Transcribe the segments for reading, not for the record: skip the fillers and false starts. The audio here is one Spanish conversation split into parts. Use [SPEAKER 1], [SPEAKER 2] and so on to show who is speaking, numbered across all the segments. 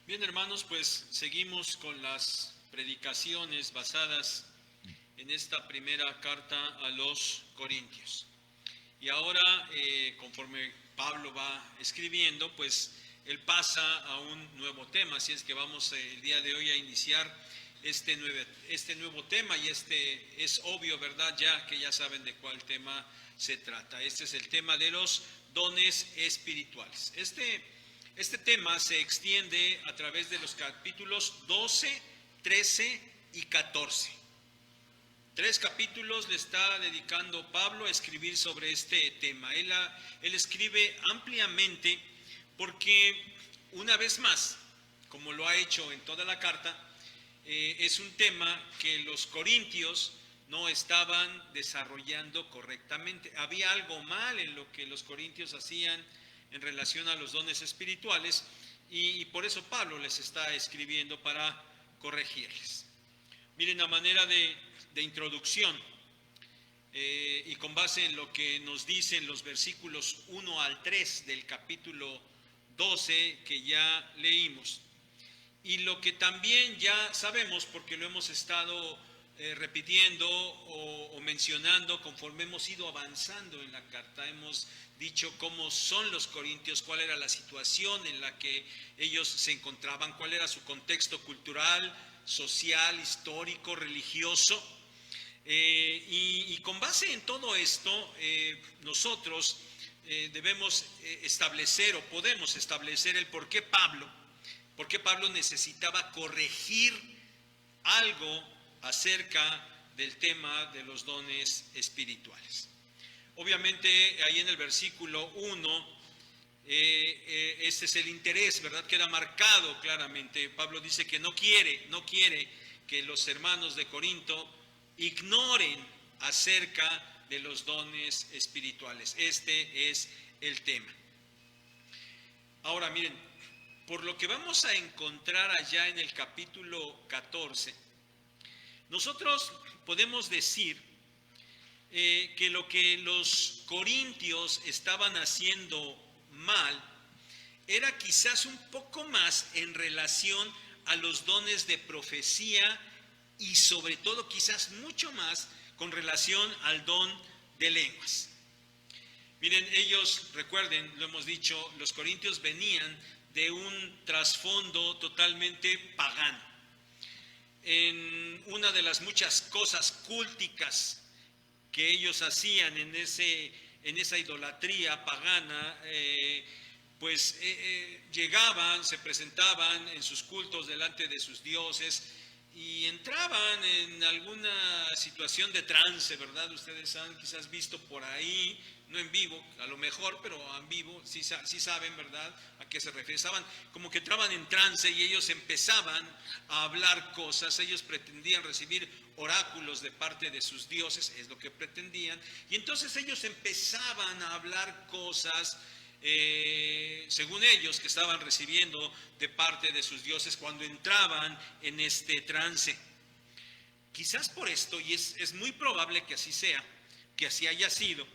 [SPEAKER 1] Bien, hermanos, pues seguimos con las predicaciones basadas en esta primera carta a los Corintios. Y ahora, conforme Pablo va escribiendo, pues él pasa a un nuevo tema. Así es que vamos el día de hoy a iniciar este nuevo tema, y este es obvio, ¿verdad? Ya que ya saben de cuál tema se trata. Este es el tema de los dones espirituales. Este tema se extiende a través de los capítulos 12, 13 y 14. 3 capítulos le está dedicando Pablo a escribir sobre este tema. Él escribe ampliamente porque, una vez más, como lo ha hecho en toda la carta, es un tema que los corintios no estaban desarrollando correctamente. Había algo mal en lo que los corintios hacían en relación a los dones espirituales, y por eso Pablo les está escribiendo para corregirles. Miren, a manera de introducción, y con base en lo que nos dicen los versículos 1 al 3 del capítulo 12 que ya leímos, y lo que también ya sabemos porque lo hemos estado repitiendo o mencionando conforme hemos ido avanzando en la carta. Hemos dicho cómo son los corintios, cuál era la situación en la que ellos se encontraban, cuál era su contexto cultural, social, histórico, religioso. Y con base en todo esto, nosotros debemos establecer o podemos establecer el por qué Pablo necesitaba corregir algo acerca del tema de los dones espirituales. Obviamente, ahí en el versículo 1, este es el interés, ¿verdad? Queda marcado claramente. Pablo dice que no quiere que los hermanos de Corinto ignoren acerca de los dones espirituales. Este es el tema. Ahora, miren, por lo que vamos a encontrar allá en el capítulo 14, nosotros podemos decir que lo que los corintios estaban haciendo mal era quizás un poco más en relación a los dones de profecía, y sobre todo quizás mucho más con relación al don de lenguas. Miren, ellos, recuerden, lo hemos dicho, los corintios venían de un trasfondo totalmente pagano. En una de las muchas cosas cúlticas que ellos hacían en esa idolatría pagana, llegaban, se presentaban en sus cultos delante de sus dioses y entraban en alguna situación de trance, ¿verdad? Ustedes han quizás visto por ahí, no en vivo, a lo mejor, pero en vivo, sí saben, ¿verdad?, a qué se refiere. Estaban como que entraban en trance y ellos empezaban a hablar cosas. Ellos pretendían recibir oráculos de parte de sus dioses, es lo que pretendían, y entonces ellos empezaban a hablar cosas, según ellos, que estaban recibiendo de parte de sus dioses cuando entraban en este trance. Quizás por esto, y es muy probable que así sea, que así haya sido,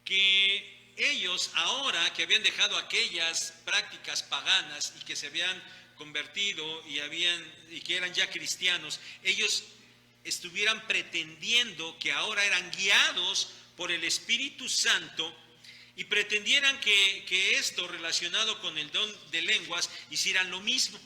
[SPEAKER 1] que ellos, ahora que habían dejado aquellas prácticas paganas y que se habían convertido y que eran ya cristianos, ellos estuvieran pretendiendo que ahora eran guiados por el Espíritu Santo y pretendieran que esto relacionado con el don de lenguas hicieran lo mismo,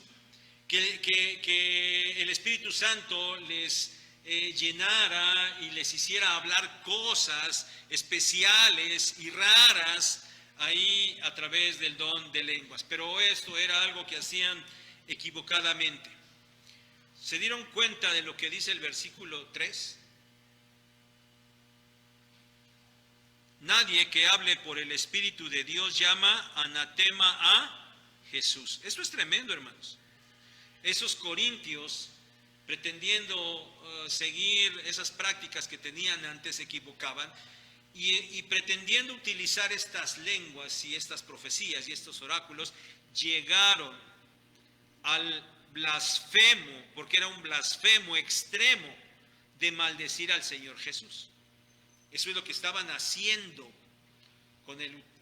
[SPEAKER 1] que el Espíritu Santo les llenara y les hiciera hablar cosas especiales y raras ahí a través del don de lenguas. Pero esto era algo que hacían equivocadamente. ¿Se dieron cuenta de lo que dice el versículo 3? Nadie que hable por el Espíritu de Dios llama anatema a Jesús. Esto es tremendo, hermanos. Esos corintios, pretendiendo seguir esas prácticas que tenían antes, se equivocaban y pretendiendo utilizar estas lenguas y estas profecías y estos oráculos, llegaron al blasfemo, porque era un blasfemo extremo, de maldecir al Señor Jesús. Eso es lo que estaban haciendo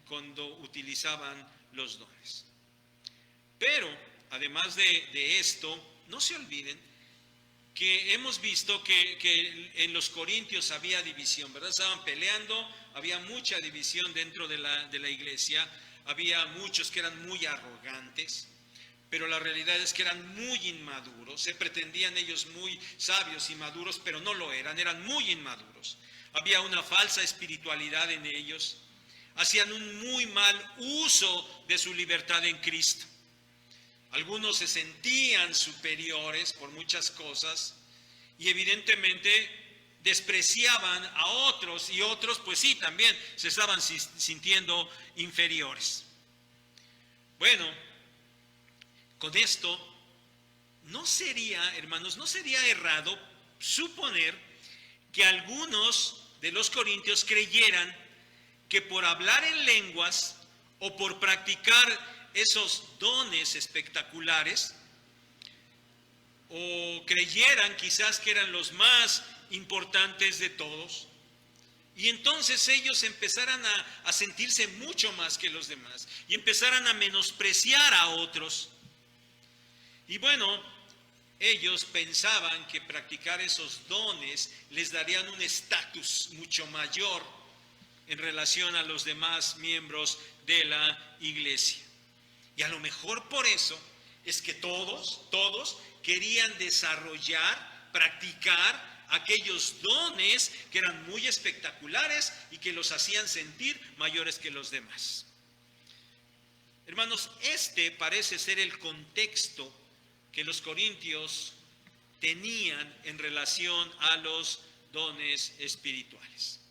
[SPEAKER 1] cuando utilizaban los dones. Pero además de esto, no se olviden que hemos visto que en los corintios había división, ¿verdad? Estaban peleando, había mucha división dentro de la iglesia, había muchos que eran muy arrogantes, pero la realidad es que eran muy inmaduros, se pretendían ellos muy sabios y maduros, pero no lo eran muy inmaduros. Había una falsa espiritualidad en ellos, hacían un muy mal uso de su libertad en Cristo. Algunos se sentían superiores por muchas cosas y evidentemente despreciaban a otros, y otros pues sí, también se estaban sintiendo inferiores. Bueno, con esto no sería, hermanos, no sería errado suponer que algunos de los corintios creyeran que por hablar en lenguas o por practicar esos dones espectaculares, o creyeran quizás que eran los más importantes de todos, y entonces ellos empezaran a sentirse mucho más que los demás, y empezaran a menospreciar a otros. Y bueno, ellos pensaban que practicar esos dones les darían un estatus mucho mayor en relación a los demás miembros de la iglesia. Y a lo mejor por eso es que todos querían desarrollar, practicar aquellos dones que eran muy espectaculares y que los hacían sentir mayores que los demás. Hermanos, este parece ser el contexto que los corintios tenían en relación a los dones espirituales.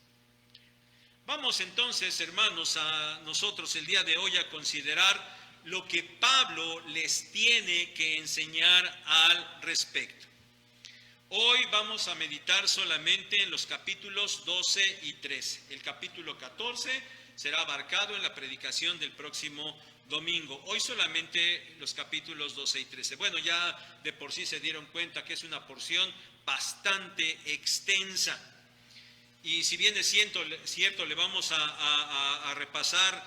[SPEAKER 1] Vamos entonces, hermanos, a nosotros el día de hoy a considerar lo que Pablo les tiene que enseñar al respecto. Hoy vamos a meditar solamente en los capítulos 12 y 13. El capítulo 14 será abarcado en la predicación del próximo domingo. Hoy solamente los capítulos 12 y 13. Bueno, ya de por sí se dieron cuenta que es una porción bastante extensa. Y si bien es cierto, le vamos a repasar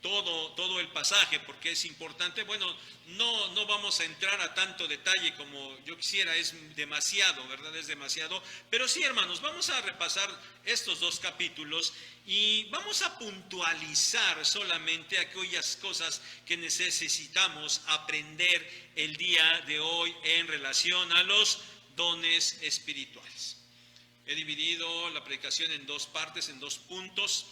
[SPEAKER 1] todo el pasaje porque es importante. Bueno, no vamos a entrar a tanto detalle como yo quisiera, es demasiado, ¿verdad? Es demasiado. Pero sí, hermanos, vamos a repasar estos dos capítulos y vamos a puntualizar solamente aquellas cosas que necesitamos aprender el día de hoy en relación a los dones espirituales. He dividido la predicación en dos partes, en dos puntos,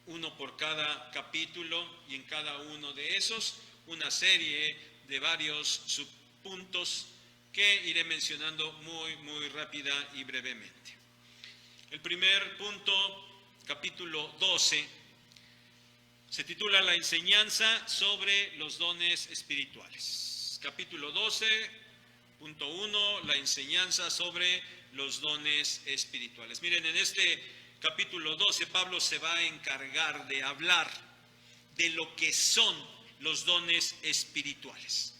[SPEAKER 1] uno por cada capítulo, y en cada uno de esos una serie de varios subpuntos que iré mencionando muy rápida y brevemente. El primer punto, capítulo 12, se titula La enseñanza sobre los dones espirituales. Capítulo 12, punto 1, la enseñanza sobre los dones espirituales. Miren, en este capítulo 12, Pablo se va a encargar de hablar de lo que son los dones espirituales.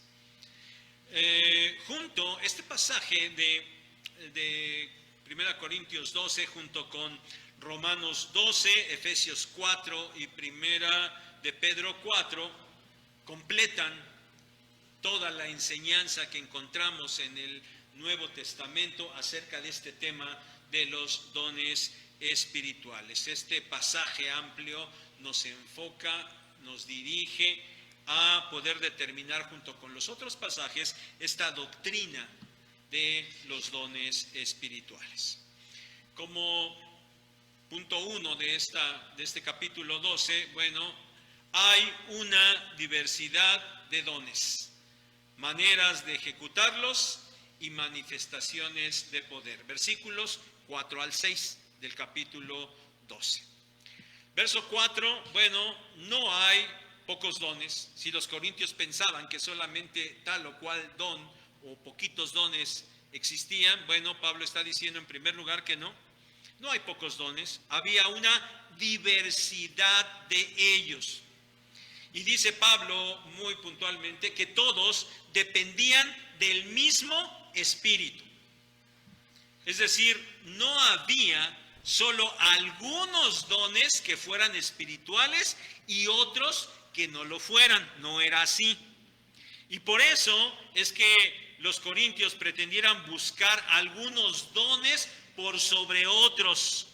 [SPEAKER 1] Junto este pasaje de 1 Corintios 12, junto con Romanos 12, Efesios 4 y 1 de Pedro 4, completan toda la enseñanza que encontramos en el Nuevo Testamento acerca de este tema de los dones espirituales. Este pasaje amplio nos enfoca, nos dirige a poder determinar junto con los otros pasajes esta doctrina de los dones espirituales. Como punto 1 de este capítulo 12, bueno, hay una diversidad de dones, maneras de ejecutarlos y manifestaciones de poder. Versículos 4 al 6 del capítulo 12. Verso 4, bueno, no hay pocos dones. Si los corintios pensaban que solamente tal o cual don o poquitos dones existían, bueno, Pablo está diciendo en primer lugar que no hay pocos dones, había una diversidad de ellos. Y dice Pablo muy puntualmente que todos dependían del mismo Espíritu. Es decir, no había solo algunos dones que fueran espirituales y otros que no lo fueran. No era así. Y por eso es que los corintios pretendieran buscar algunos dones por sobre otros.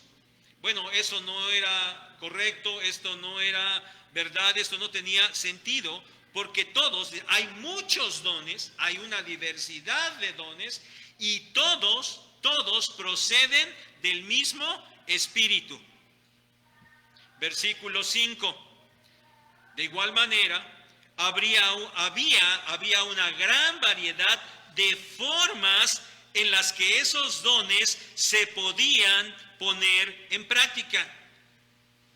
[SPEAKER 1] Bueno, eso no era correcto, esto no era verdad, esto no tenía sentido, porque hay muchos dones, hay una diversidad de dones, y todos proceden del mismo Espíritu. Versículo 5. De igual manera, había una gran variedad de formas en las que esos dones se podían poner en práctica,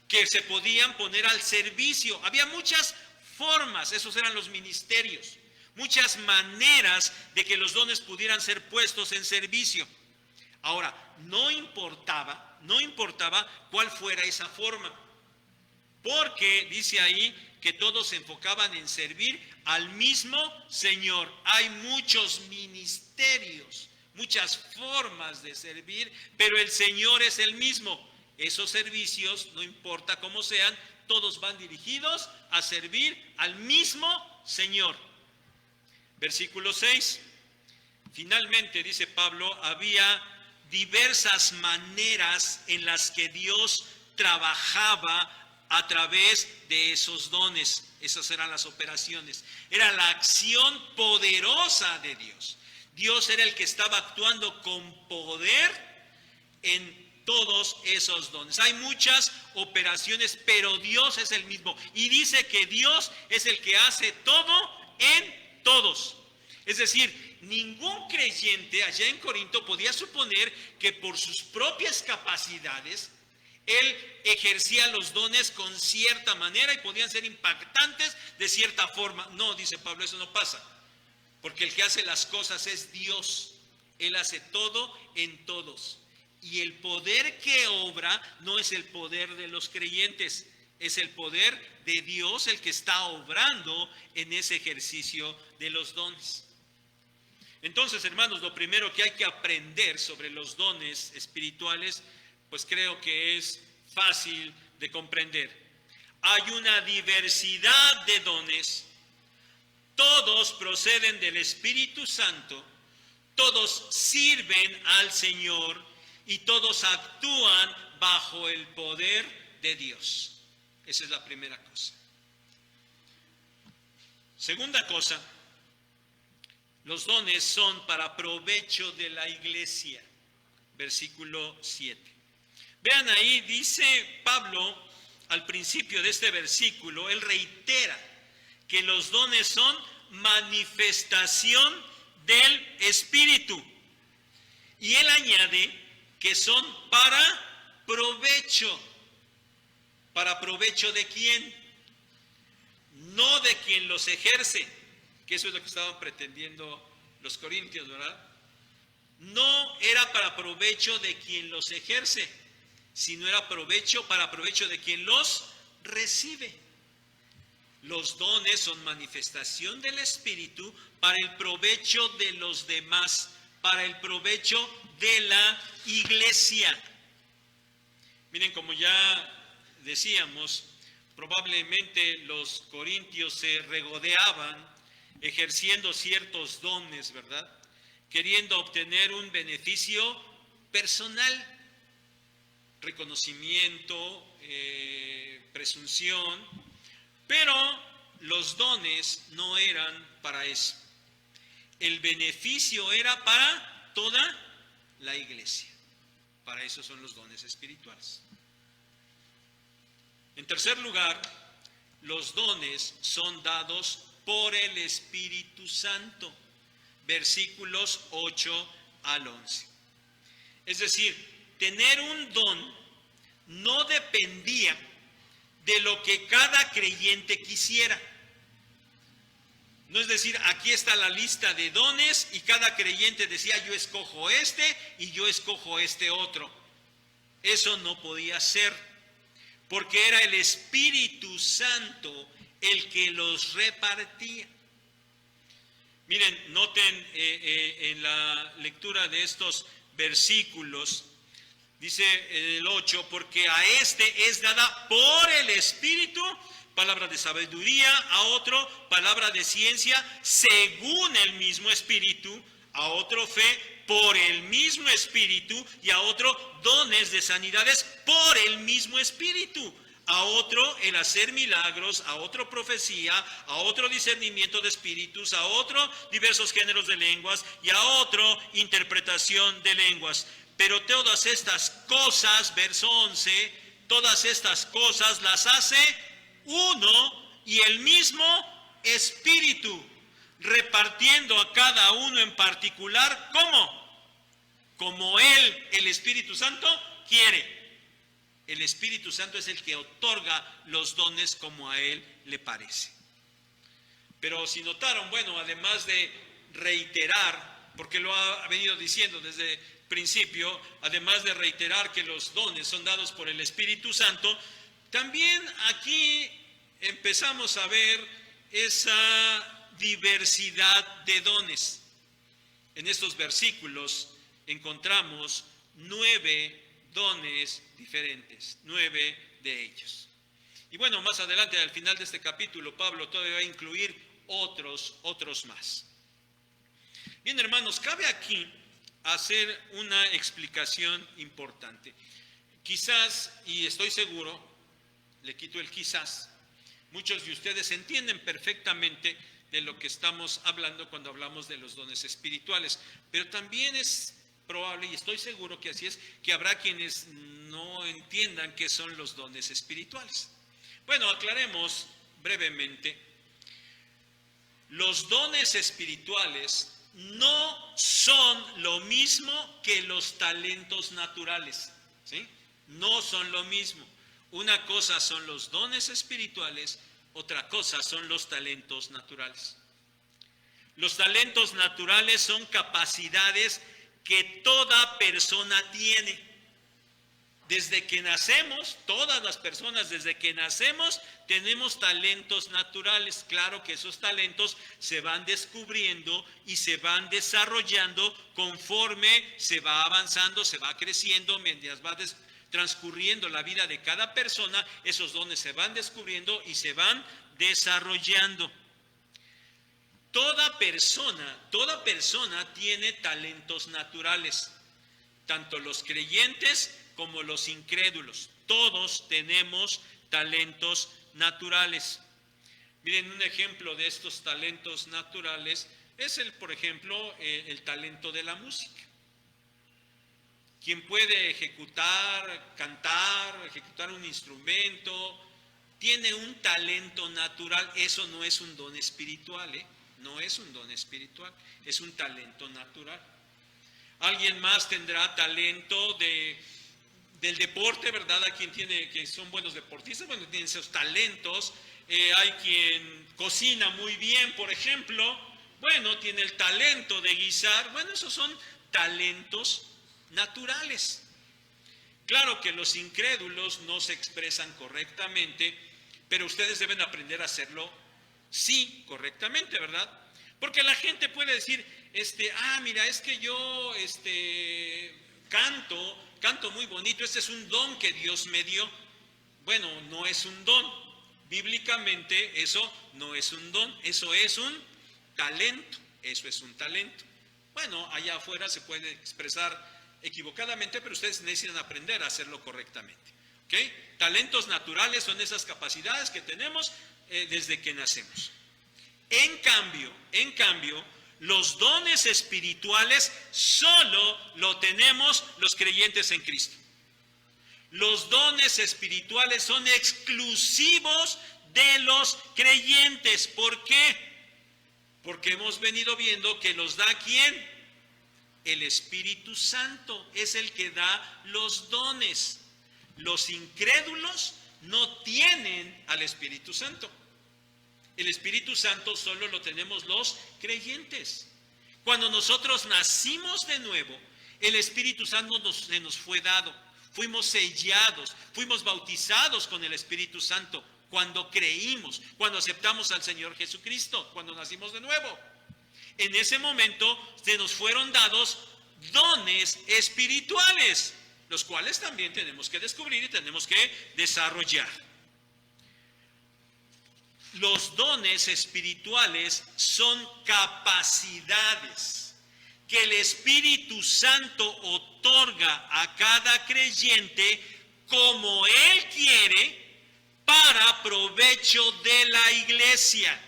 [SPEAKER 1] que se podían poner al servicio. Había muchas formas, esos eran los ministerios, muchas maneras de que los dones pudieran ser puestos en servicio. Ahora, no importaba cuál fuera esa forma, porque dice ahí que todos se enfocaban en servir al mismo Señor. Hay muchos ministerios, muchas formas de servir, pero el Señor es el mismo. Esos servicios, no importa cómo sean, todos van dirigidos a servir al mismo Señor. Versículo 6. Finalmente, dice Pablo, había diversas maneras en las que Dios trabajaba a través de esos dones. Esas eran las operaciones. Era la acción poderosa de Dios. Dios era el que estaba actuando con poder en todos esos dones. Hay muchas operaciones, pero Dios es el mismo. Y dice que Dios es el que hace todo en todos. Es decir, ningún creyente allá en Corinto podía suponer que por sus propias capacidades él ejercía los dones con cierta manera y podían ser impactantes de cierta forma. No, dice Pablo, eso no pasa. Porque el que hace las cosas es Dios. Él hace todo en todos. Y el poder que obra no es el poder de los creyentes, es el poder de Dios el que está obrando en ese ejercicio de los dones. Entonces, hermanos, lo primero que hay que aprender sobre los dones espirituales, pues creo que es fácil de comprender. Hay una diversidad de dones, todos proceden del Espíritu Santo, todos sirven al Señor y todos actúan bajo el poder de Dios. Esa es la primera cosa. Segunda cosa, los dones son para provecho de la iglesia. Versículo 7. Vean ahí, dice Pablo al principio de este versículo, él reitera que los dones son manifestación del Espíritu. Y él añade que son para provecho. ¿Para provecho de quién? No de quien los ejerce, que eso es lo que estaban pretendiendo los corintios, ¿verdad? No era para provecho de quien los ejerce, sino era para provecho de quien los recibe. Los dones son manifestación del Espíritu para el provecho de los demás, para el provecho de la iglesia. Miren, como ya decíamos, probablemente los corintios se regodeaban ejerciendo ciertos dones, ¿verdad? Queriendo obtener un beneficio personal, reconocimiento, presunción, pero los dones no eran para eso. El beneficio era para toda la iglesia. Para eso son los dones espirituales. En tercer lugar, los dones son dados por el Espíritu Santo. Versículos 8 al 11. Es decir, tener un don no dependía de lo que cada creyente quisiera. No es decir, aquí está la lista de dones y cada creyente decía, yo escojo este y yo escojo este otro. Eso no podía ser, porque era el Espíritu Santo el que los repartía. Miren, noten en la lectura de estos versículos, dice el 8, porque a este es dada por el Espíritu palabra de sabiduría, a otro palabra de ciencia según el mismo Espíritu, a otro fe por el mismo Espíritu y a otro dones de sanidades por el mismo Espíritu, a otro el hacer milagros, a otro profecía, a otro discernimiento de espíritus, a otro diversos géneros de lenguas y a otro interpretación de lenguas. Pero todas estas cosas, verso 11, todas estas cosas las hace uno y el mismo Espíritu, repartiendo a cada uno en particular, ¿cómo? Como Él, el Espíritu Santo, quiere. El Espíritu Santo es el que otorga los dones como a Él le parece. Pero si notaron, bueno, además de reiterar, porque lo ha venido diciendo desde el principio, además de reiterar que los dones son dados por el Espíritu Santo, también aquí empezamos a ver esa diversidad de dones. En estos versículos encontramos 9 dones diferentes, 9 de ellos. Y bueno, más adelante, al final de este capítulo, Pablo todavía va a incluir otros más. Bien, hermanos, cabe aquí hacer una explicación importante. Quizás, y estoy seguro, le quito el quizás, muchos de ustedes entienden perfectamente de lo que estamos hablando cuando hablamos de los dones espirituales, pero también es probable, y estoy seguro que así es, que habrá quienes no entiendan qué son los dones espirituales. Bueno, aclaremos brevemente. Los dones espirituales no son lo mismo que los talentos naturales, ¿sí? No son lo mismo. Una cosa son los dones espirituales, otra cosa son los talentos naturales. Los talentos naturales son capacidades que toda persona tiene. Desde que nacemos, todas las personas desde que nacemos tenemos talentos naturales. Claro que esos talentos se van descubriendo y se van desarrollando conforme se va avanzando, se va creciendo, mientras va transcurriendo la vida de cada persona, esos dones se van descubriendo y se van desarrollando. Toda persona tiene talentos naturales, tanto los creyentes como los incrédulos. Todos tenemos talentos naturales. Miren, un ejemplo de estos talentos naturales es por ejemplo, el talento de la música. Quien puede cantar, ejecutar un instrumento, tiene un talento natural. Eso no es un don espiritual, no es un don espiritual, es un talento natural. Alguien más tendrá talento del deporte, ¿verdad? Hay quien tiene, que son buenos deportistas, bueno, tienen esos talentos. Hay quien cocina muy bien, por ejemplo, bueno, tiene el talento de guisar. Bueno, esos son talentos naturales. Claro que los incrédulos no se expresan correctamente, pero ustedes deben aprender a hacerlo sí, correctamente, ¿verdad? Porque la gente puede decir, mira, es que yo canto muy bonito, este es un don que Dios me dio. Bueno, no es un don. Bíblicamente eso no es un don, eso es un talento, Bueno, allá afuera se puede expresar equivocadamente, pero ustedes necesitan aprender a hacerlo correctamente. ¿Ok? Talentos naturales son esas capacidades que tenemos desde que nacemos. En cambio, los dones espirituales solo lo tenemos los creyentes en Cristo. Los dones espirituales son exclusivos de los creyentes. ¿Por qué? Porque hemos venido viendo que los da ¿quién? El Espíritu Santo es el que da los dones. Los incrédulos no tienen al Espíritu Santo. El Espíritu Santo solo lo tenemos los creyentes. Cuando nosotros nacimos de nuevo, el Espíritu Santo se nos fue dado. Fuimos sellados, fuimos bautizados con el Espíritu Santo cuando creímos, cuando aceptamos al Señor Jesucristo, cuando nacimos de nuevo. En ese momento se nos fueron dados dones espirituales, los cuales también tenemos que descubrir y tenemos que desarrollar. los dones espirituales son capacidades que el Espíritu Santo otorga a cada creyente como Él quiere para provecho de la iglesia,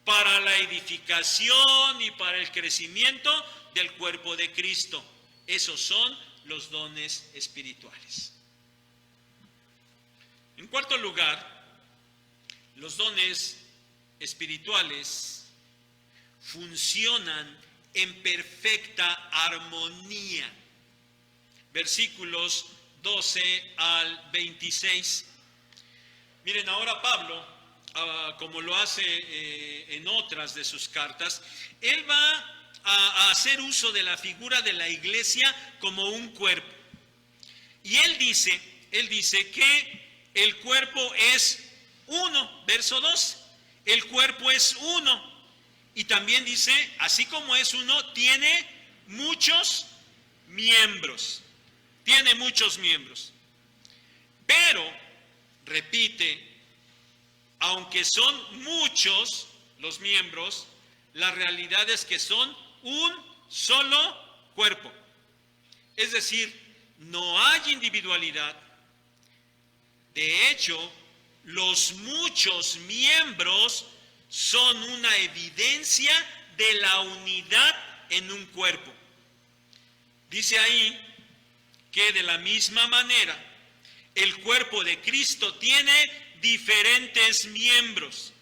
[SPEAKER 1] para la edificación y para el crecimiento del cuerpo de Cristo. Esos son los dones espirituales. En cuarto lugar, los dones espirituales funcionan en perfecta armonía. Versículos 12 al 26. Miren, ahora Pablo, como lo hace en otras de sus cartas, él va a hacer uso de la figura de la iglesia como un cuerpo. Y él dice que el cuerpo es uno, verso 2. El cuerpo es uno. Y también dice, así como es uno, tiene muchos miembros. Tiene muchos miembros. Pero, repite, aunque son muchos los miembros, la realidad es que son un solo cuerpo. Es decir, no hay individualidad. De hecho, los muchos miembros son una evidencia de la unidad en un cuerpo. Dice ahí que de la misma manera, el cuerpo de Cristo tiene diferentes miembros.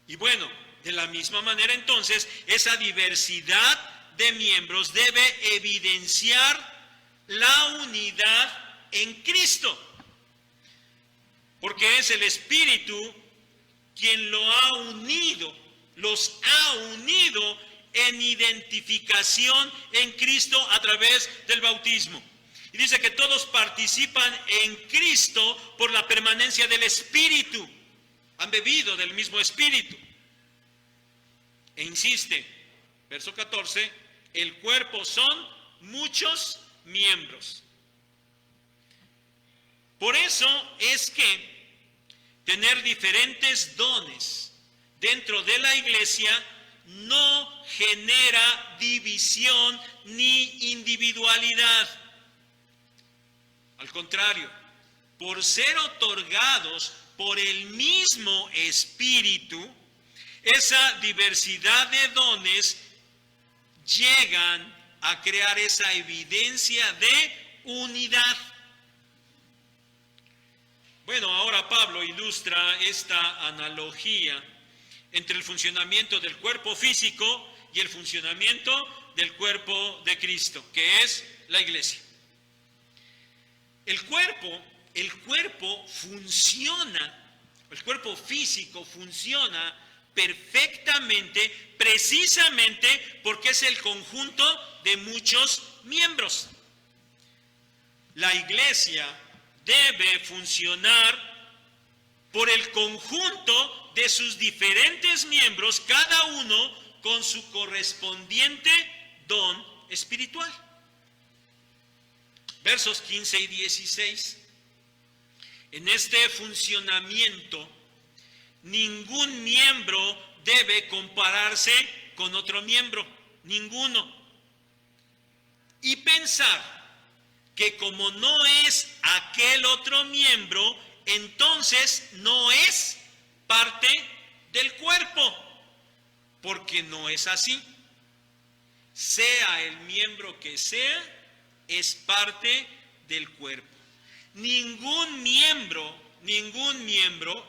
[SPEAKER 1] Y bueno, de la misma manera entonces, esa diversidad de miembros debe evidenciar la unidad en Cristo. Porque es el Espíritu quien los ha unido en identificación en Cristo a través del bautismo. Y dice que todos participan en Cristo por la permanencia del Espíritu. Han bebido del mismo Espíritu. E insiste, verso 14, el cuerpo son muchos miembros. Por eso es que tener diferentes dones dentro de la iglesia no genera división ni individualidad. Al contrario, por ser otorgados por el mismo Espíritu, esa diversidad de dones llegan a crear esa evidencia de unidad. Bueno, ahora Pablo ilustra esta analogía entre el funcionamiento del cuerpo físico y el funcionamiento del cuerpo de Cristo, que es la iglesia. El cuerpo funciona, el cuerpo físico funciona perfectamente, precisamente porque es el conjunto de muchos miembros. La iglesia debe funcionar por el conjunto de sus diferentes miembros, cada uno con su correspondiente don espiritual. Versos 15 y 16. En este funcionamiento, ningún miembro debe compararse con otro miembro, ninguno. Y pensar que como no es aquel otro miembro, entonces no es parte del cuerpo, porque no es así. Sea el miembro que sea, es parte del cuerpo. Ningún miembro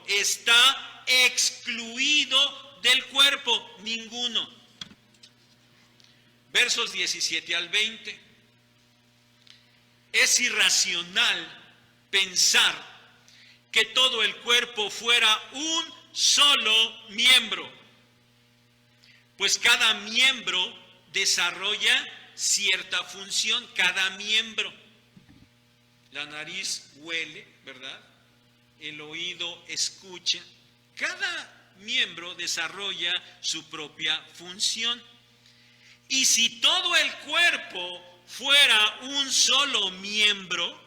[SPEAKER 1] está excluido del cuerpo, ninguno. Versos 17 al 20. Es irracional pensar que todo el cuerpo fuera un solo miembro, pues cada miembro desarrolla cierta función, cada miembro. La nariz huele, ¿verdad? El oído escucha. Cada miembro desarrolla su propia función. Y si todo el cuerpo fuera un solo miembro,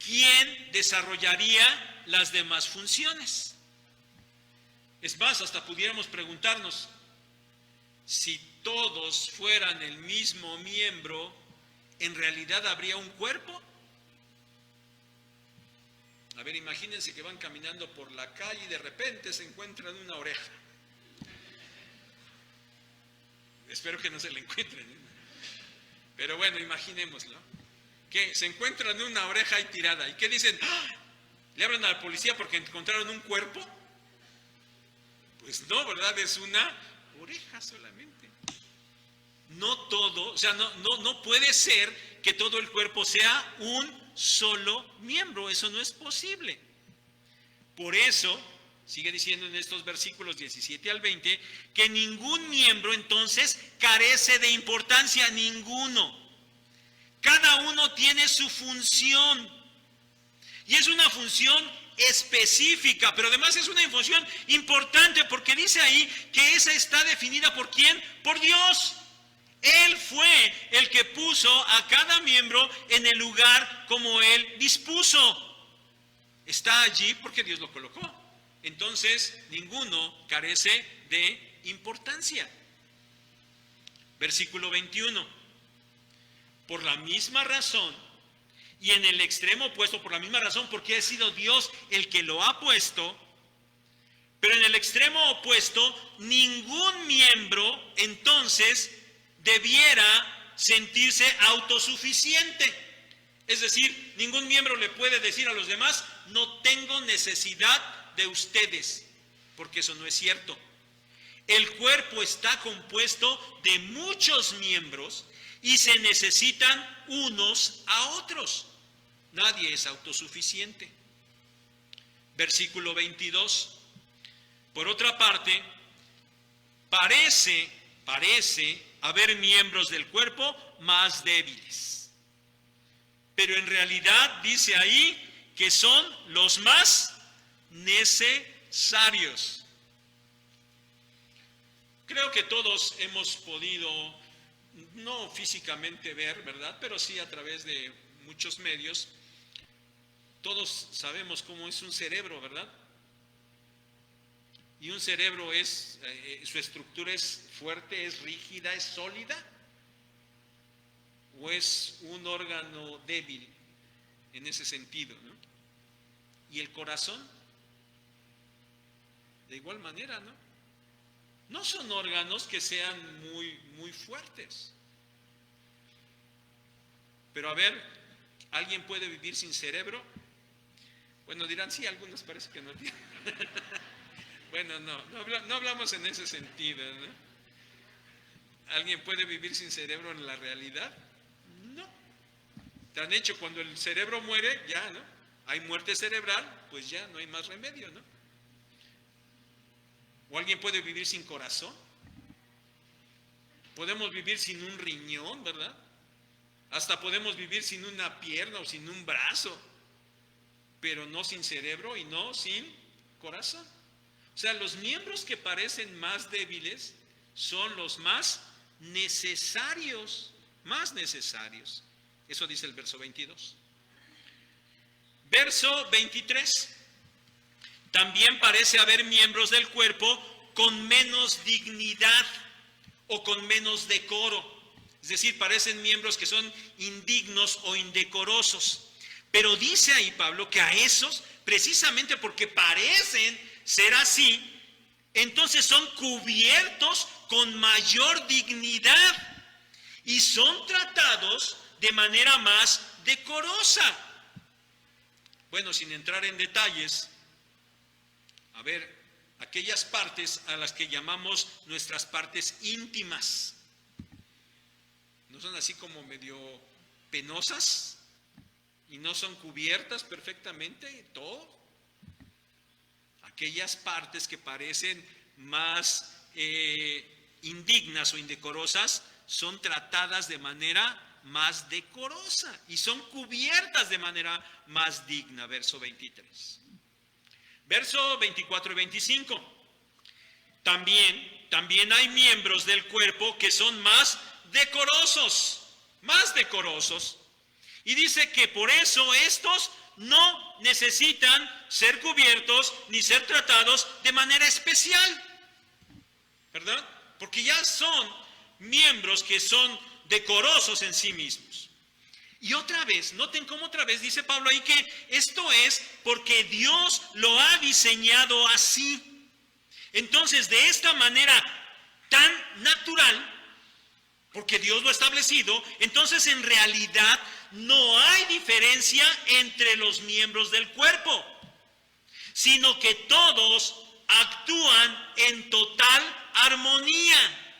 [SPEAKER 1] ¿quién desarrollaría las demás funciones. Es más, hasta pudiéramos preguntarnos, si todos fueran el mismo miembro, ¿en realidad habría un cuerpo? A ver, imagínense que van caminando por la calle y de repente se encuentran una oreja. Espero que no se la encuentren, ¿eh? Pero bueno, imaginémoslo. Que se encuentran una oreja ahí tirada. ¿Y qué dicen? ¡Ah! ¿Le hablan a la policía porque encontraron un cuerpo? Pues no, ¿verdad? Es una oreja solamente. No todo, o sea, no puede ser que todo el cuerpo sea un solo miembro. Eso no es posible. Por eso, sigue diciendo en estos versículos 17 al 20, que ningún miembro entonces carece de importancia, ninguno. Cada uno tiene su función. Y es una función específica, pero además es una función importante porque dice ahí que esa está definida ¿por quién? Por Dios. Él fue el que puso a cada miembro en el lugar como Él dispuso. Está allí porque Dios lo colocó. Entonces, ninguno carece de importancia. Versículo 21. Por la misma razón, y en el extremo opuesto, por la misma razón, porque ha sido Dios el que lo ha puesto, pero en el extremo opuesto, ningún miembro entonces debiera sentirse autosuficiente. Es decir, ningún miembro le puede decir a los demás, no tengo necesidad de ustedes, porque eso no es cierto. El cuerpo está compuesto de muchos miembros y se necesitan unos a otros. Nadie es autosuficiente. Versículo 22. Por otra parte, parece haber miembros del cuerpo más débiles. Pero en realidad dice ahí que son los más necesarios. Creo que todos hemos podido, no físicamente ver, ¿verdad? Pero sí a través de muchos medios, todos sabemos cómo es un cerebro, ¿verdad? Y un cerebro es, su estructura es fuerte, es rígida, es sólida, o es un órgano débil en ese sentido, ¿no? Y el corazón, de igual manera, ¿no? No son órganos que sean muy fuertes. Pero a ver, ¿alguien puede vivir sin cerebro? Bueno, dirán, sí, algunos parece que no tienen. Bueno, no hablamos en ese sentido, ¿no? ¿Alguien puede vivir sin cerebro en la realidad? No. Te han hecho cuando el cerebro muere, ya, ¿no? Hay muerte cerebral, pues ya no hay más remedio, ¿no? ¿O alguien puede vivir sin corazón? Podemos vivir sin un riñón, ¿verdad? Hasta podemos vivir sin una pierna o sin un brazo, pero no sin cerebro y no sin corazón. O sea, los miembros que parecen más débiles son los más necesarios, más necesarios. Eso dice el verso 22. Verso 23. También parece haber miembros del cuerpo con menos dignidad o con menos decoro. Es decir, parecen miembros que son indignos o indecorosos. Pero dice ahí Pablo que a esos, precisamente porque parecen ser así, entonces son cubiertos con mayor dignidad y son tratados de manera más decorosa. Bueno, sin entrar en detalles, a ver, aquellas partes a las que llamamos nuestras partes íntimas, ¿no son así como medio penosas? ¿Y no son cubiertas perfectamente todo? Aquellas partes que parecen más indignas o indecorosas son tratadas de manera más decorosa y son cubiertas de manera más digna. Verso 23. Verso 24 y 25. También hay miembros del cuerpo que son más decorosos, Y dice que por eso estos no necesitan ser cubiertos ni ser tratados de manera especial, ¿verdad? Porque ya son miembros que son decorosos en sí mismos. Y otra vez, noten cómo otra vez dice Pablo ahí que esto es porque Dios lo ha diseñado así. Entonces, de esta manera tan natural, porque Dios lo ha establecido, entonces en realidad no hay diferencia entre los miembros del cuerpo, sino que todos actúan en total armonía.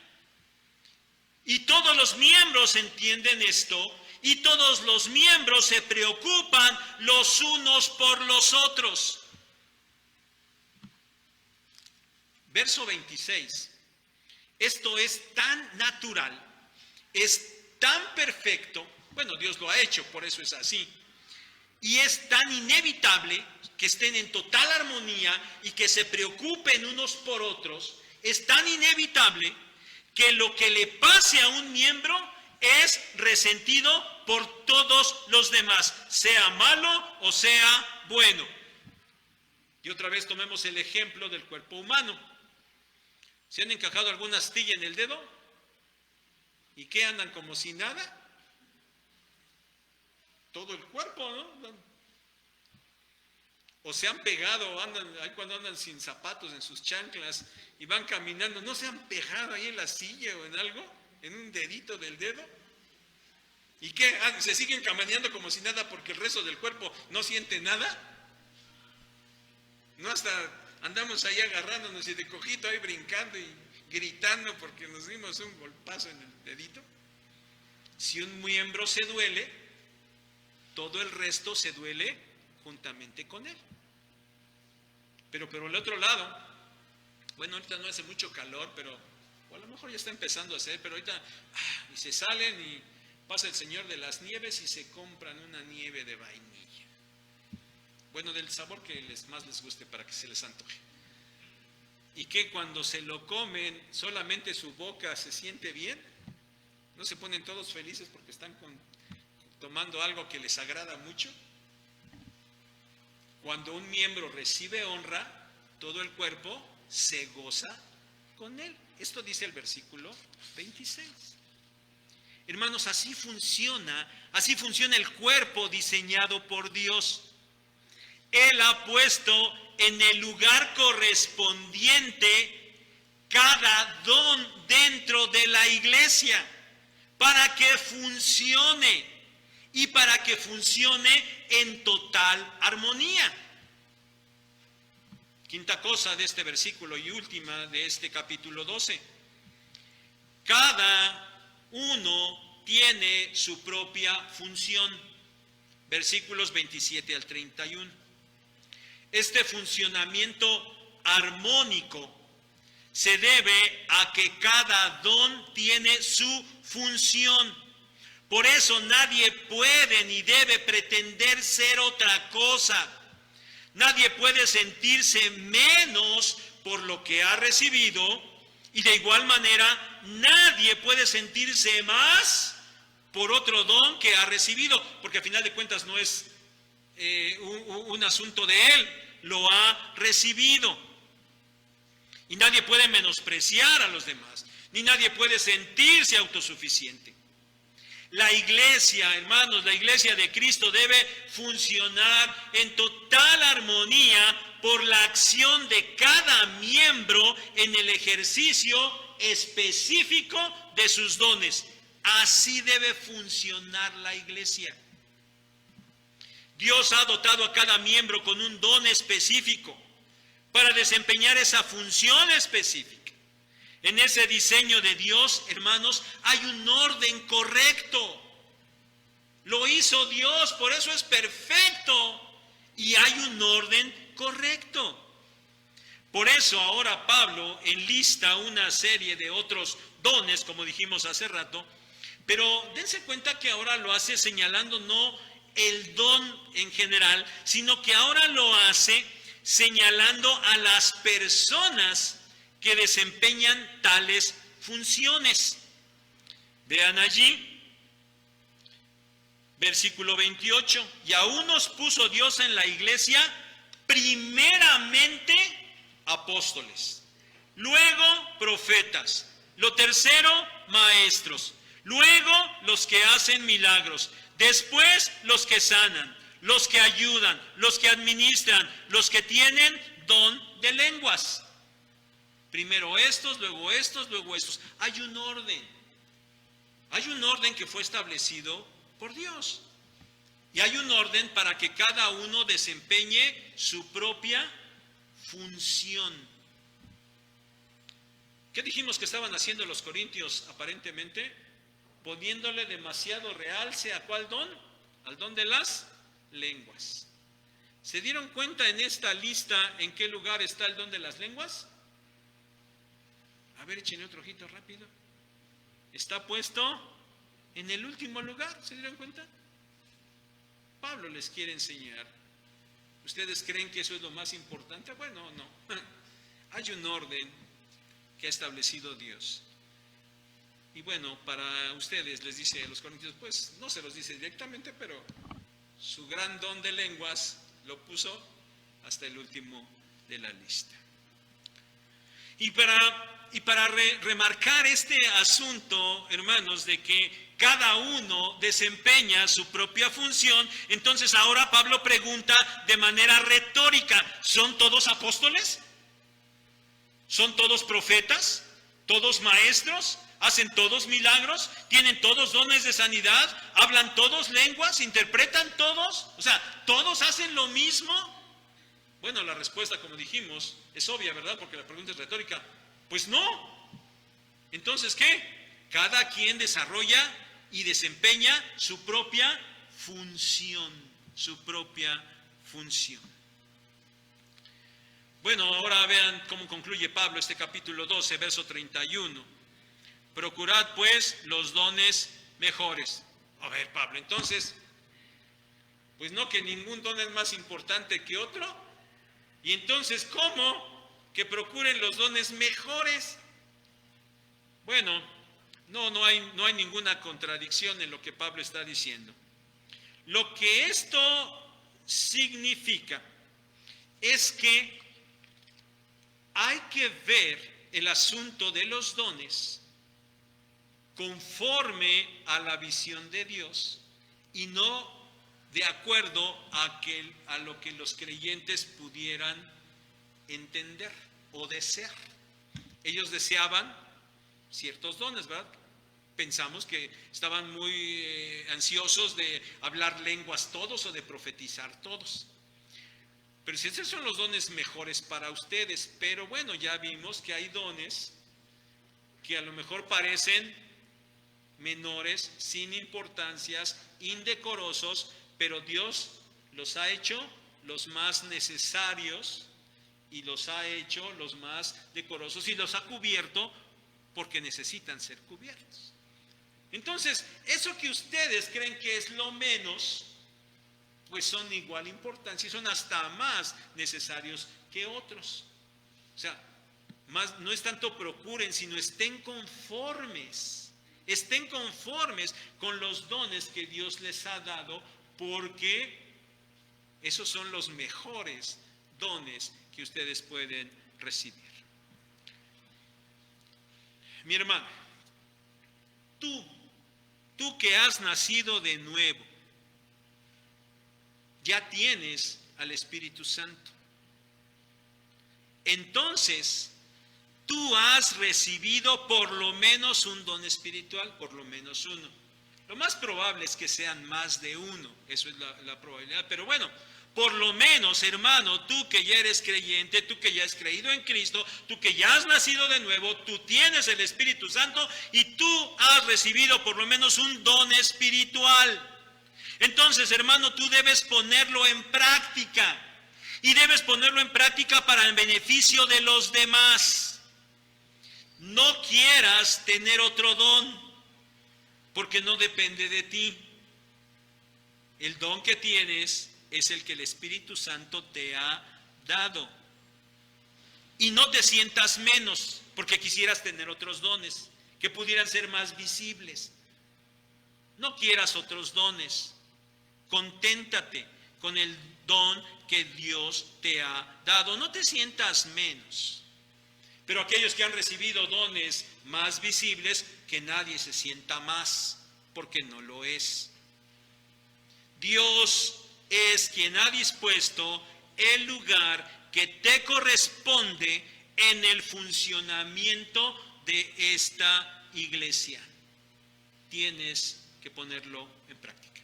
[SPEAKER 1] Y todos los miembros entienden esto, y todos los miembros se preocupan los unos por los otros. Verso 26. Esto es tan natural, es tan perfecto, bueno, Dios lo ha hecho, por eso es así, y es tan inevitable que estén en total armonía y que se preocupen unos por otros, es tan inevitable que lo que le pase a un miembro es resentido por todos los demás, sea malo o sea bueno. Y otra vez tomemos el ejemplo del cuerpo humano. ¿Se han encajado alguna astilla en el dedo? ¿Y qué andan como si nada? Todo el cuerpo, ¿no? O se han pegado, ahí cuando andan sin zapatos en sus chanclas y van caminando, ¿no se han pegado ahí en la silla o en algo? ¿En un dedito del dedo? ¿Y qué? ¿Se siguen caminando como si nada porque el resto del cuerpo no siente nada? ¿No hasta andamos ahí agarrándonos y de cojito ahí brincando y gritando porque nos dimos un golpazo en el dedito? Si un miembro se duele, todo el resto se duele juntamente con él. Pero por el otro lado, bueno, ahorita no hace mucho calor, pero o a lo mejor ya está empezando a hacer, pero ahorita y se salen y pasa el señor de las nieves y se compran una nieve de vainilla. Bueno, del sabor que más les guste para que se les antoje. Y que cuando se lo comen, solamente su boca se siente bien. ¿No se ponen todos felices porque están tomando algo que les agrada mucho? Cuando un miembro recibe honra, todo el cuerpo se goza con él. Esto dice el versículo 26. Hermanos, así funciona el cuerpo diseñado por Dios. Él ha puesto en el lugar correspondiente cada don dentro de la iglesia para que funcione y para que funcione en total armonía. Quinta cosa de este versículo y última de este capítulo 12. Cada uno tiene su propia función. Versículos 27 al 31. Este funcionamiento armónico se debe a que cada don tiene su función. Por eso nadie puede ni debe pretender ser otra cosa. Nadie puede sentirse menos por lo que ha recibido y de igual manera nadie puede sentirse más por otro don que ha recibido, porque a final de cuentas no es un asunto de él, lo ha recibido. Y nadie puede menospreciar a los demás, ni nadie puede sentirse autosuficiente. La iglesia, hermanos, la iglesia de Cristo debe funcionar en total armonía por la acción de cada miembro en el ejercicio específico de sus dones. Así debe funcionar la iglesia. Dios ha dotado a cada miembro con un don específico para desempeñar esa función específica. En ese diseño de Dios, hermanos, hay un orden correcto. Lo hizo Dios, por eso es perfecto. Y hay un orden correcto. Por eso ahora Pablo enlista una serie de otros dones, como dijimos hace rato, pero dense cuenta que ahora lo hace señalando no el don en general, sino que ahora lo hace señalando a las personas que desempeñan tales funciones. Vean allí, Versículo 28. Y a unos puso Dios en la iglesia primeramente apóstoles, luego profetas, lo tercero maestros, luego los que hacen milagros, después los que sanan, los que ayudan, los que administran, los que tienen don de lenguas. Primero estos, luego estos, luego estos. Hay un orden. Hay un orden que fue establecido por Dios. Y hay un orden para que cada uno desempeñe su propia función. ¿Qué dijimos que estaban haciendo los corintios aparentemente? Poniéndole demasiado realce ¿a cuál don? Al don de las lenguas. ¿Se dieron cuenta en esta lista en qué lugar está el don de las lenguas? A ver, échenle otro ojito rápido. Está puesto en el último lugar, ¿se dieron cuenta? Pablo les quiere enseñar. ¿Ustedes creen que eso es lo más importante? Bueno, no. Hay un orden que ha establecido Dios. Y bueno, para ustedes les dice a los corintios, pues no se los dice directamente, pero su gran don de lenguas lo puso hasta el último de la lista. Y para remarcar este asunto, hermanos, de que cada uno desempeña su propia función, entonces ahora Pablo pregunta de manera retórica, ¿son todos apóstoles? ¿Son todos profetas? ¿Todos maestros? ¿Hacen todos milagros? ¿Tienen todos dones de sanidad? ¿Hablan todos lenguas? ¿Interpretan todos? O sea, ¿todos hacen lo mismo? Bueno, la respuesta, como dijimos, es obvia, ¿verdad? Porque la pregunta es retórica. Pues no. Entonces, ¿qué? Cada quien desarrolla y desempeña su propia función, su propia función. Bueno, ahora vean cómo concluye Pablo este capítulo 12, verso 31. Procurad pues los dones mejores. A ver, Pablo, entonces, pues no que ningún don es más importante que otro. Y entonces, ¿cómo que procuren los dones mejores? Bueno, no hay ninguna contradicción en lo que Pablo está diciendo. Lo que esto significa es que hay que ver el asunto de los dones conforme a la visión de Dios y no de acuerdo a lo que los creyentes pudieran entender o desear. Ellos deseaban ciertos dones, ¿verdad? Pensamos que estaban muy ansiosos de hablar lenguas todos o de profetizar todos. Pero si esos son los dones mejores para ustedes, pero bueno, ya vimos que hay dones que a lo mejor parecen menores, sin importancias, indecorosos, pero Dios los ha hecho los más necesarios y los ha hecho los más decorosos y los ha cubierto porque necesitan ser cubiertos. Entonces, eso que ustedes creen que es lo menos, pues son de igual importancia y son hasta más necesarios que otros. O sea, no es tanto procuren, sino estén conformes con los dones que Dios les ha dado, porque esos son los mejores dones que ustedes pueden recibir. Mi hermano, tú que has nacido de nuevo, ya tienes al Espíritu Santo. Entonces, tú has recibido por lo menos un don espiritual, por lo menos uno. Lo más probable es que sean más de uno, eso es la probabilidad. Pero bueno, por lo menos, hermano, tú que ya eres creyente, tú que ya has creído en Cristo, tú que ya has nacido de nuevo, tú tienes el Espíritu Santo y tú has recibido por lo menos un don espiritual. Entonces, hermano, tú debes ponerlo en práctica. Y debes ponerlo en práctica para el beneficio de los demás. No quieras tener otro don, porque no depende de ti. El don que tienes es el que el Espíritu Santo te ha dado. Y no te sientas menos, porque quisieras tener otros dones que pudieran ser más visibles. No quieras otros dones. Conténtate con el don que Dios te ha dado. No te sientas menos. Pero aquellos que han recibido dones más visibles, que nadie se sienta más, porque no lo es. Dios es quien ha dispuesto el lugar que te corresponde en el funcionamiento de esta iglesia. Tienes que ponerlo en práctica.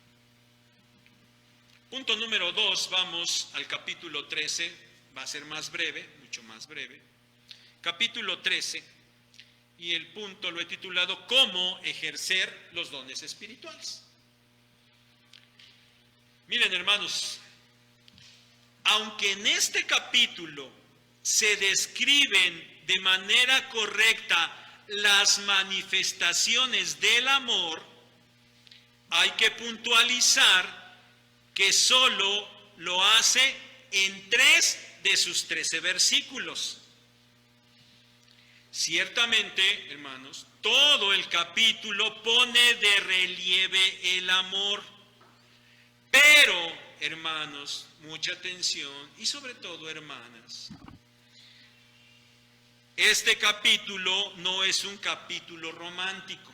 [SPEAKER 1] Punto número 2, vamos al capítulo 13, va a ser más breve, mucho más breve. Capítulo 13, y el punto lo he titulado ¿Cómo ejercer los dones espirituales? Miren, hermanos, aunque en este capítulo se describen de manera correcta las manifestaciones del amor, hay que puntualizar que solo lo hace en 3 de sus 13 versículos. Ciertamente, hermanos, todo el capítulo pone de relieve el amor. Pero, hermanos, mucha atención y sobre todo, hermanas, este capítulo no es un capítulo romántico.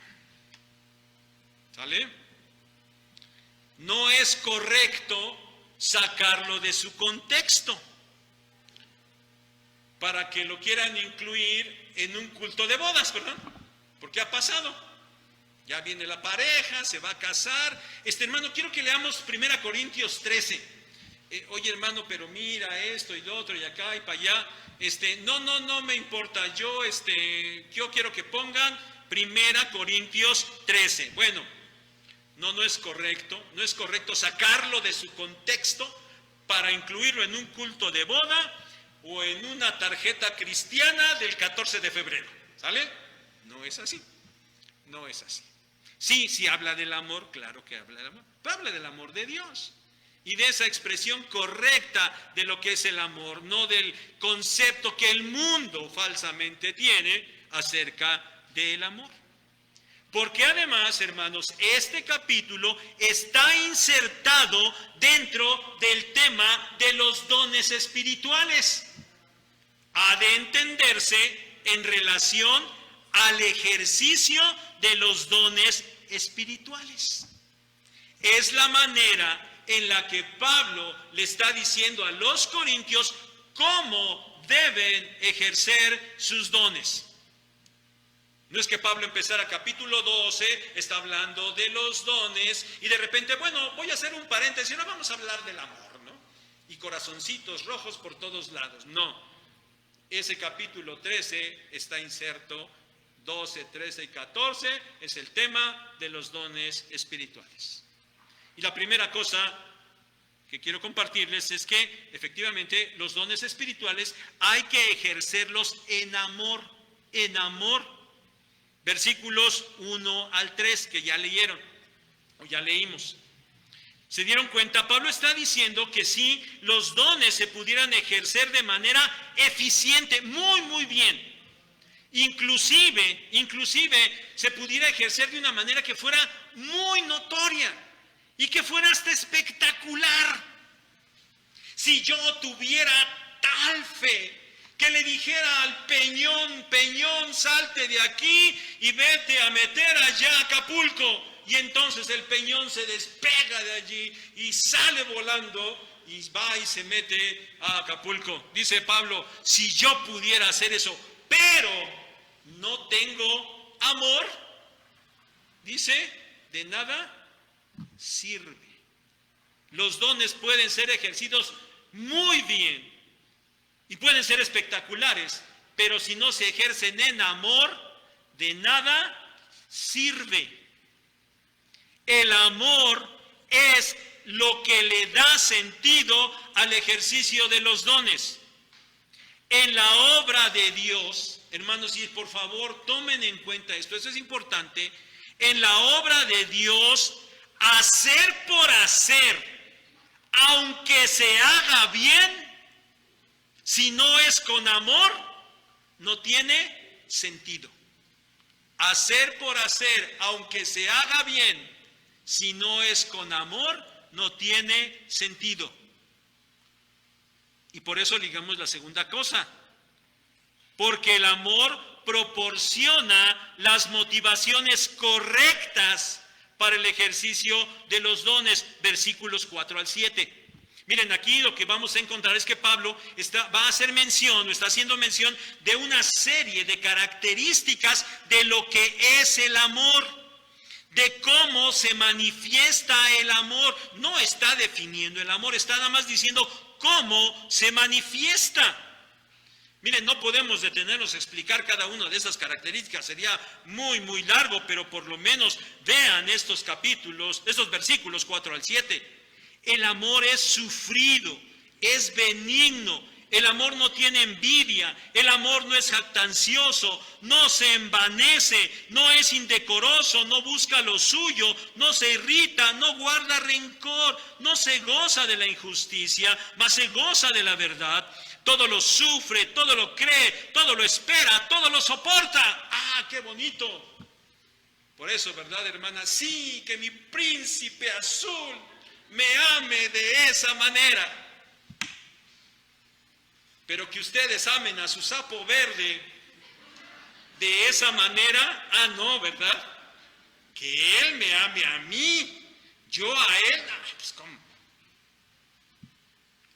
[SPEAKER 1] ¿Sale? No es correcto sacarlo de su contexto para que lo quieran incluir en un culto de bodas, ¿verdad? Porque ha pasado. Ya viene la pareja, se va a casar. Hermano, quiero que leamos 1 Corintios 13. Oye, hermano, pero mira esto y lo otro y acá y para allá. No me importa. Yo quiero que pongan 1 Corintios 13. Bueno, no es correcto. No es correcto sacarlo de su contexto para incluirlo en un culto de boda o en una tarjeta cristiana del 14 de febrero. ¿Sale? No es así. No es así. Sí, habla del amor, claro que habla del amor, pero habla del amor de Dios y de esa expresión correcta de lo que es el amor, no del concepto que el mundo falsamente tiene acerca del amor. Porque además, hermanos, este capítulo está insertado dentro del tema de los dones espirituales. Ha de entenderse en relación al ejercicio de los dones espirituales. Es la manera en la que Pablo le está diciendo a los corintios cómo deben ejercer sus dones. No es que Pablo empezara capítulo 12, está hablando de los dones y de repente, bueno, voy a hacer un paréntesis, ahora vamos a hablar del amor, ¿no? Y corazoncitos rojos por todos lados. No, ese capítulo 13 está inserto 12, 13 y 14 es el tema de los dones espirituales. Y la primera cosa que quiero compartirles es que efectivamente los dones espirituales hay que ejercerlos en amor, en amor. Versículos 1 al 3 que ya leyeron o ya leímos. ¿Se dieron cuenta? Pablo está diciendo que si los dones se pudieran ejercer de manera eficiente, muy bien. Inclusive se pudiera ejercer de una manera que fuera muy notoria y que fuera hasta espectacular. Si yo tuviera tal fe que le dijera al Peñón, salte de aquí y vete a meter allá a Acapulco, y entonces el Peñón se despega de allí y sale volando y va y se mete a Acapulco. Dice Pablo, si yo pudiera hacer eso, pero no tengo amor, dice, de nada sirve. Los dones pueden ser ejercidos muy bien y pueden ser espectaculares, pero si no se ejercen en amor, de nada sirve. El amor es lo que le da sentido al ejercicio de los dones. En la obra de Dios, hermanos, y por favor tomen en cuenta esto es importante, en la obra de Dios, hacer por hacer, aunque se haga bien, si no es con amor, no tiene sentido. Hacer por hacer, aunque se haga bien, si no es con amor, no tiene sentido. Y por eso ligamos la segunda cosa. Porque el amor proporciona las motivaciones correctas para el ejercicio de los dones, versículos 4 al 7. Miren, aquí lo que vamos a encontrar es que Pablo va a hacer mención, o está haciendo mención de una serie de características de lo que es el amor, de cómo se manifiesta el amor. No está definiendo el amor, está nada más diciendo cómo se manifiesta. Miren, no podemos detenernos a explicar cada una de esas características, sería muy largo, pero por lo menos vean estos versículos 4 al 7. El amor es sufrido, es benigno, el amor no tiene envidia, el amor no es jactancioso, no se envanece, no es indecoroso, no busca lo suyo, no se irrita, no guarda rencor, no se goza de la injusticia, mas se goza de la verdad. Todo lo sufre, todo lo cree, todo lo espera, todo lo soporta. ¡Ah, qué bonito! Por eso, ¿verdad, hermana? Sí, que mi príncipe azul me ame de esa manera. Pero que ustedes amen a su sapo verde de esa manera, no, ¿verdad? Que él me ame a mí, yo a él, pues ¿cómo?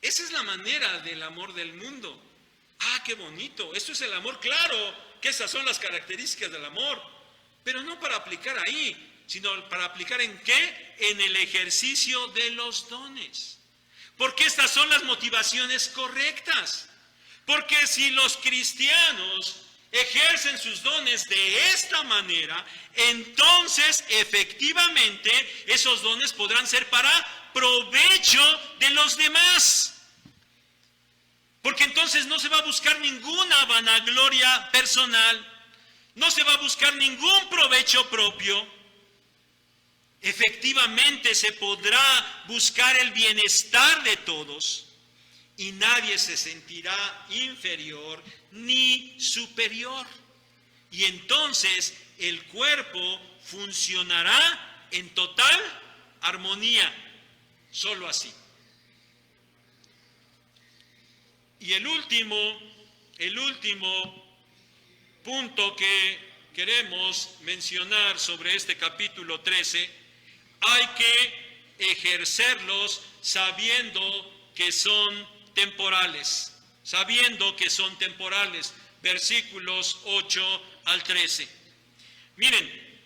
[SPEAKER 1] Esa es la manera del amor del mundo. Qué bonito, esto es el amor, claro, que esas son las características del amor, pero no para aplicar ahí, sino para aplicar ¿en qué? En el ejercicio de los dones. Porque estas son las motivaciones correctas. Porque si los cristianos ejercen sus dones de esta manera, entonces efectivamente esos dones podrán ser para provecho de los demás. Porque entonces no se va a buscar ninguna vanagloria personal, no se va a buscar ningún provecho propio. Efectivamente se podrá buscar el bienestar de todos y nadie se sentirá inferior ni superior. Y entonces el cuerpo funcionará en total armonía, solo así. Y el último punto que queremos mencionar sobre este capítulo 13, hay que ejercerlos sabiendo que son temporales, versículos 8 al 13. Miren,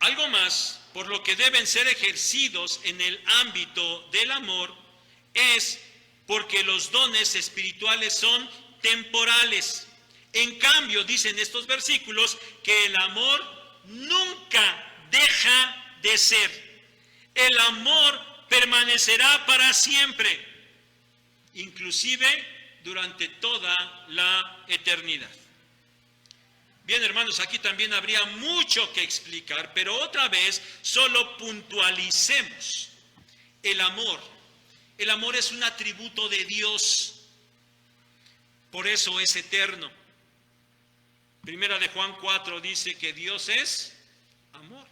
[SPEAKER 1] algo más por lo que deben ser ejercidos en el ámbito del amor es porque los dones espirituales son temporales. En cambio, dicen estos versículos que el amor nunca deja de ser. El amor permanecerá para siempre, inclusive durante toda la eternidad. Bien, hermanos, aquí también habría mucho que explicar, pero otra vez solo puntualicemos el amor. El amor es un atributo de Dios, por eso es eterno. Primera de Juan 4 dice que Dios es amor.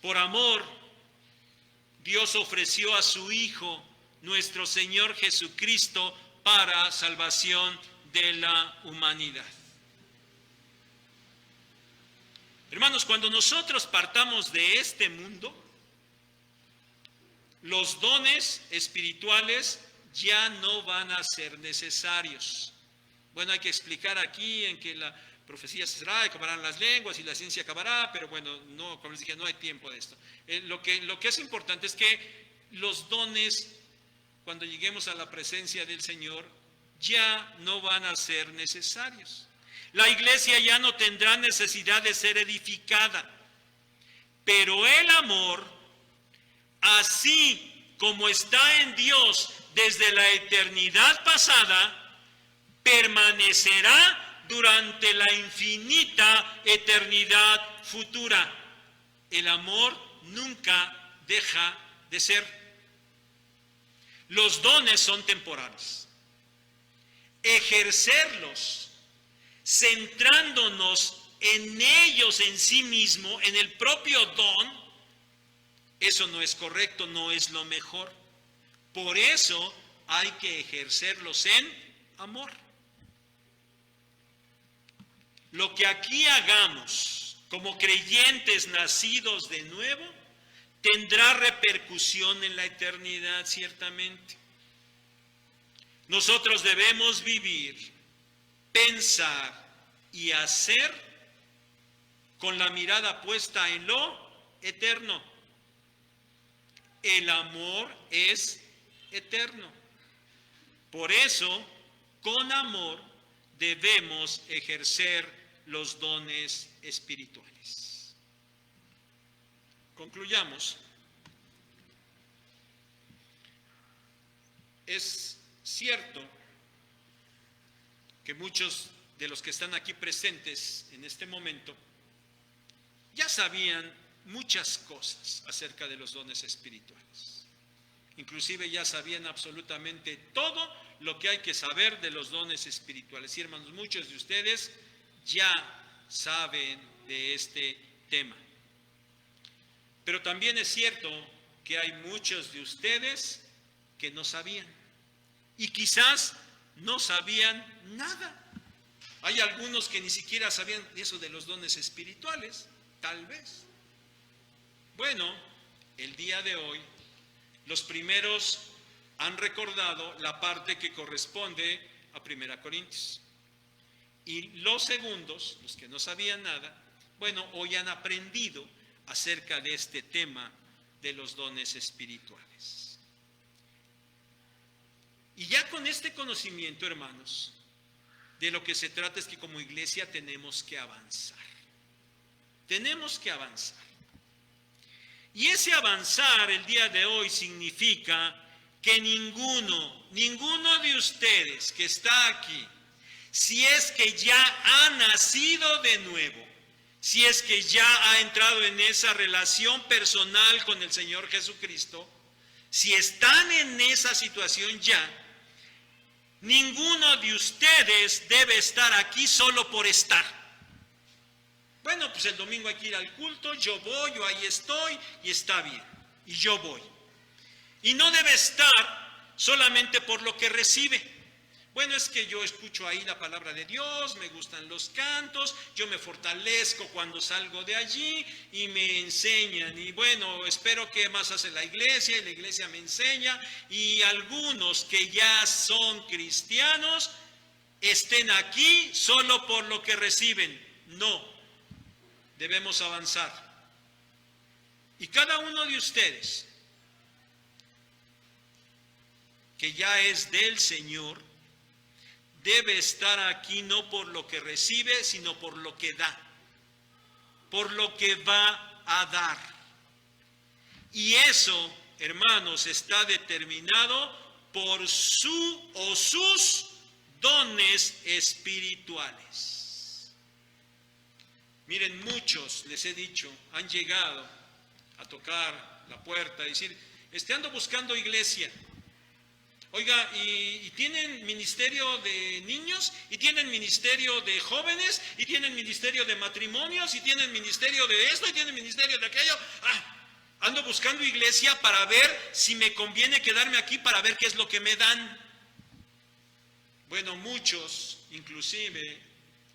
[SPEAKER 1] Por amor, Dios ofreció a su Hijo, nuestro Señor Jesucristo, para salvación de la humanidad. Hermanos, cuando nosotros partamos de este mundo, los dones espirituales ya no van a ser necesarios. Bueno, hay que explicar aquí en que la profecía cesará, acabarán las lenguas y la ciencia acabará, pero bueno, no, como les dije, no hay tiempo de esto. Lo que es importante es que los dones, cuando lleguemos a la presencia del Señor, ya no van a ser necesarios. La iglesia ya no tendrá necesidad de ser edificada, pero el amor, así como está en Dios desde la eternidad pasada, permanecerá durante la infinita eternidad futura. El amor nunca deja de ser. Los dones son temporales. Ejercerlos, centrándonos en ellos en sí mismo, en el propio don, Eso no es correcto, no es lo mejor. Por eso hay que ejercerlos en amor. Lo que aquí hagamos como creyentes nacidos de nuevo tendrá repercusión en la eternidad, ciertamente. Nosotros debemos vivir, pensar y hacer con la mirada puesta en lo eterno. El amor es eterno. Por eso, con amor debemos ejercer los dones espirituales. Concluyamos. Es cierto que muchos de los que están aquí presentes en este momento ya sabían muchas cosas acerca de los dones espirituales. Inclusive ya sabían absolutamente todo lo que hay que saber de los dones espirituales. Y hermanos, muchos de ustedes ya saben de este tema. Pero también es cierto que hay muchos de ustedes que no sabían. Y quizás no sabían nada. Hay algunos que ni siquiera sabían eso de los dones espirituales, tal vez. Bueno, el día de hoy, los primeros han recordado la parte que corresponde a 1 Corintios. Y los segundos, los que no sabían nada, bueno, hoy han aprendido acerca de este tema de los dones espirituales. Y ya con este conocimiento, hermanos, de lo que se trata es que como iglesia tenemos que avanzar. Tenemos que avanzar. Y ese avanzar el día de hoy significa que ninguno de ustedes que está aquí, si es que ya ha nacido de nuevo, si es que ya ha entrado en esa relación personal con el Señor Jesucristo, si están en esa situación ya, ninguno de ustedes debe estar aquí solo por estar. Bueno, pues el domingo hay que ir al culto, yo voy, yo ahí estoy y está bien, y yo voy. Y no debe estar solamente por lo que recibe. Bueno, es que yo escucho ahí la palabra de Dios, me gustan los cantos, yo me fortalezco cuando salgo de allí y me enseñan. Y bueno, espero que más hace la iglesia y la iglesia me enseña. Y algunos que ya son cristianos estén aquí solo por lo que reciben. No, debemos avanzar. Y cada uno de ustedes que ya es del Señor, debe estar aquí no por lo que recibe, sino por lo que da, por lo que va a dar. Y eso, hermanos, está determinado por su o sus dones espirituales. Miren, muchos, les he dicho, han llegado a tocar la puerta y decir, ando buscando iglesia. Oiga, y tienen ministerio de niños, y tienen ministerio de jóvenes, y tienen ministerio de matrimonios, y tienen ministerio de esto, y tienen ministerio de aquello. Ando buscando iglesia para ver si me conviene quedarme aquí, para ver qué es lo que me dan. Bueno, muchos, inclusive,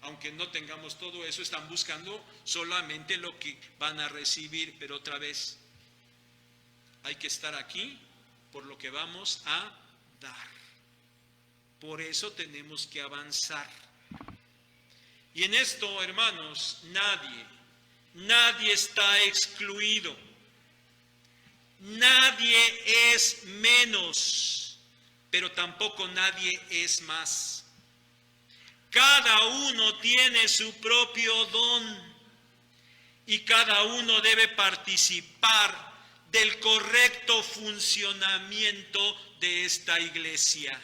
[SPEAKER 1] aunque no tengamos todo eso, están buscando solamente lo que van a recibir, pero otra vez, hay que estar aquí por lo que vamos a dar. Por eso tenemos que avanzar. Y en esto, hermanos, nadie está excluido. Nadie es menos, pero tampoco nadie es más. Cada uno tiene su propio don y cada uno debe participar del correcto funcionamiento de esta iglesia.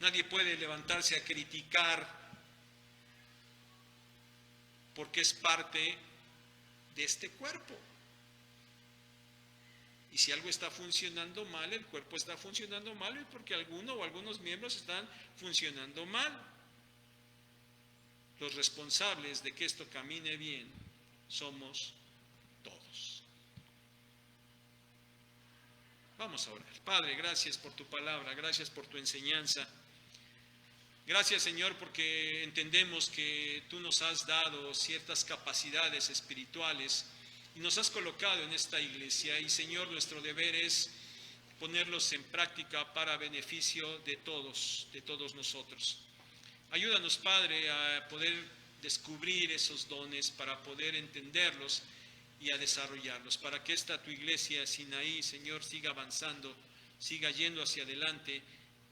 [SPEAKER 1] Nadie puede levantarse a criticar porque es parte de este cuerpo. Y si algo está funcionando mal, el cuerpo está funcionando mal, es porque alguno o algunos miembros están funcionando mal. Los responsables de que esto camine bien somos todos. Vamos a orar. Padre, gracias por tu palabra, gracias por tu enseñanza. Gracias, Señor, porque entendemos que tú nos has dado ciertas capacidades espirituales y nos has colocado en esta iglesia. Y, Señor, nuestro deber es ponerlos en práctica para beneficio de todos nosotros. Ayúdanos, Padre, a poder descubrir esos dones, para poder entenderlos y a desarrollarlos, para que esta tu iglesia Sinaí, Señor, siga avanzando, siga yendo hacia adelante,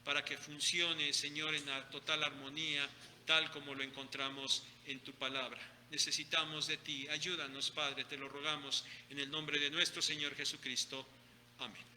[SPEAKER 1] para que funcione, Señor, en la total armonía, tal como lo encontramos en tu palabra. Necesitamos de ti. Ayúdanos, Padre, te lo rogamos en el nombre de nuestro Señor Jesucristo. Amén.